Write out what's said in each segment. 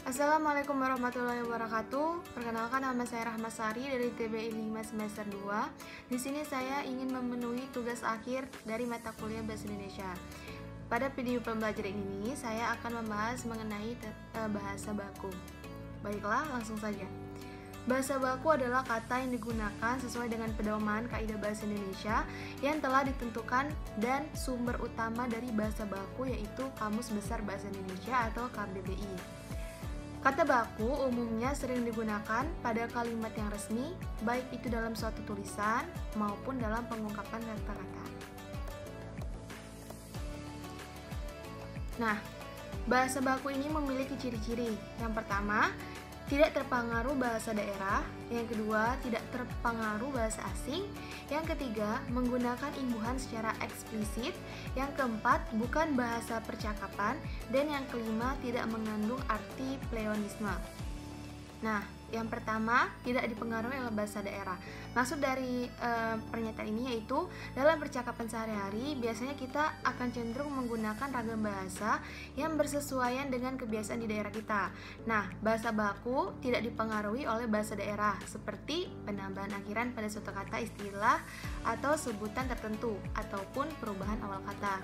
Assalamualaikum warahmatullahi wabarakatuh. Perkenalkan, nama saya Rahmasari dari TBI 5 semester 2. Di sini saya ingin memenuhi tugas akhir dari mata kuliah Bahasa Indonesia. Pada video pembelajaran ini saya akan membahas mengenai bahasa baku. Baiklah, langsung saja. Bahasa baku adalah kata yang digunakan sesuai dengan pedoman kaidah bahasa Indonesia yang telah ditentukan dan sumber utama dari bahasa baku yaitu Kamus Besar Bahasa Indonesia atau KBBI. Kata baku umumnya sering digunakan pada kalimat yang resmi, baik itu dalam suatu tulisan maupun dalam pengungkapan kata-kata. Nah, bahasa baku ini memiliki ciri-ciri. Yang pertama, tidak terpengaruh bahasa daerah. Yang kedua, tidak terpengaruh bahasa asing. Yang ketiga, menggunakan imbuhan secara eksplisit. Yang keempat, bukan bahasa percakapan. Dan yang kelima, tidak mengandung arti pleonasme. Nah, yang pertama, tidak dipengaruhi oleh bahasa daerah. Maksud dari pernyataan ini yaitu dalam percakapan sehari-hari biasanya kita akan cenderung menggunakan ragam bahasa yang bersesuaian dengan kebiasaan di daerah kita. Nah, bahasa baku tidak dipengaruhi oleh bahasa daerah seperti penambahan akhiran pada suatu kata, istilah atau sebutan tertentu ataupun perubahan awal kata.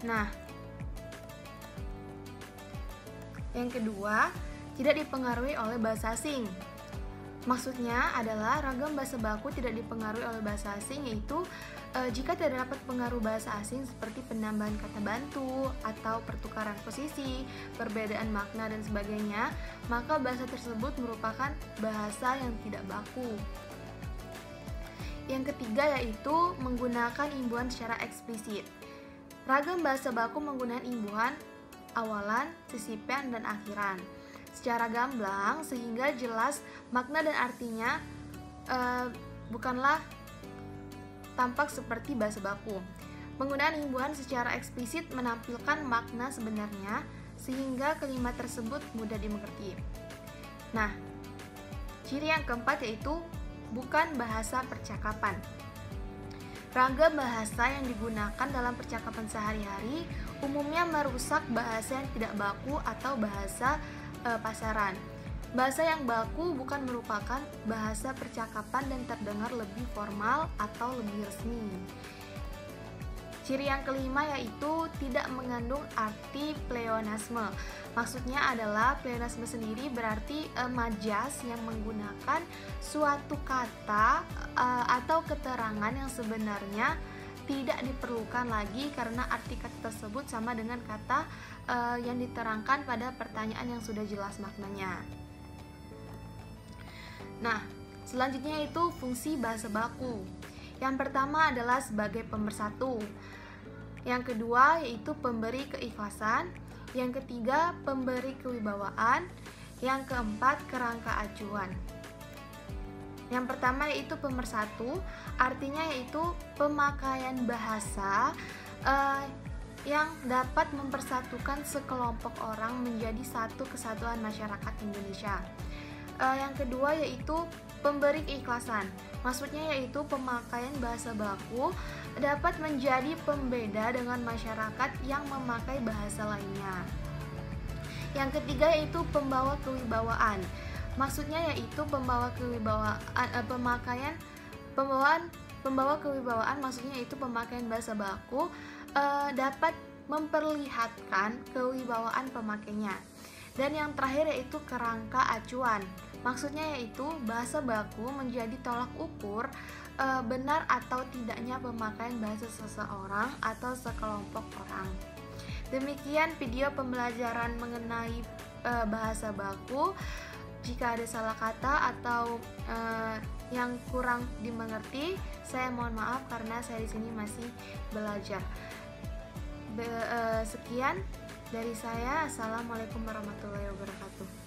Nah, yang kedua, tidak dipengaruhi oleh bahasa asing. Maksudnya adalah ragam bahasa baku tidak dipengaruhi oleh bahasa asing, yaitu jika terdapat pengaruh bahasa asing seperti penambahan kata bantu atau pertukaran posisi, perbedaan makna dan sebagainya, maka bahasa tersebut merupakan bahasa yang tidak baku. Yang ketiga yaitu menggunakan imbuhan secara eksplisit. Ragam bahasa baku menggunakan imbuhan awalan, sisipan, dan akhiran secara gamblang sehingga jelas makna dan artinya bukanlah tampak seperti bahasa baku. Penggunaan imbuhan secara eksplisit menampilkan makna sebenarnya sehingga kalimat tersebut mudah dimengerti. Nah, ciri yang keempat yaitu bukan bahasa percakapan. Ragam bahasa yang digunakan dalam percakapan sehari-hari umumnya merusak bahasa yang tidak baku atau bahasa pasaran. Bahasa yang baku bukan merupakan bahasa percakapan dan terdengar lebih formal atau lebih resmi. Ciri yang kelima yaitu tidak mengandung arti pleonasme. Maksudnya adalah pleonasme sendiri berarti majas yang menggunakan suatu kata atau keterangan yang sebenarnya tidak diperlukan lagi karena arti kata tersebut sama dengan kata yang diterangkan pada pertanyaan yang sudah jelas maknanya. Nah, selanjutnya itu fungsi bahasa baku. Yang pertama adalah sebagai pemersatu. Yang kedua yaitu pemberi keikhlasan. Yang ketiga pemberi kewibawaan. Yang keempat kerangka acuan. Yang pertama yaitu pemersatu, artinya yaitu pemakaian bahasa yang dapat mempersatukan sekelompok orang menjadi satu kesatuan masyarakat Indonesia. Yang kedua yaitu pemberi keikhlasan, maksudnya yaitu pemakaian bahasa baku dapat menjadi pembeda dengan masyarakat yang memakai bahasa lainnya. Yang ketiga yaitu pembawa kewibawaan. Maksudnya yaitu pembawa kewibawaan, pembawa kewibawaan maksudnya yaitu pemakaian bahasa baku dapat memperlihatkan kewibawaan pemakainya. Dan yang terakhir yaitu kerangka acuan. Maksudnya yaitu bahasa baku menjadi tolak ukur benar atau tidaknya pemakaian bahasa seseorang atau sekelompok orang. Demikian video pembelajaran mengenai bahasa baku. Jika ada salah kata atau yang kurang dimengerti, saya mohon maaf karena saya di sini masih belajar. Sekian dari saya. Assalamualaikum warahmatullahi wabarakatuh.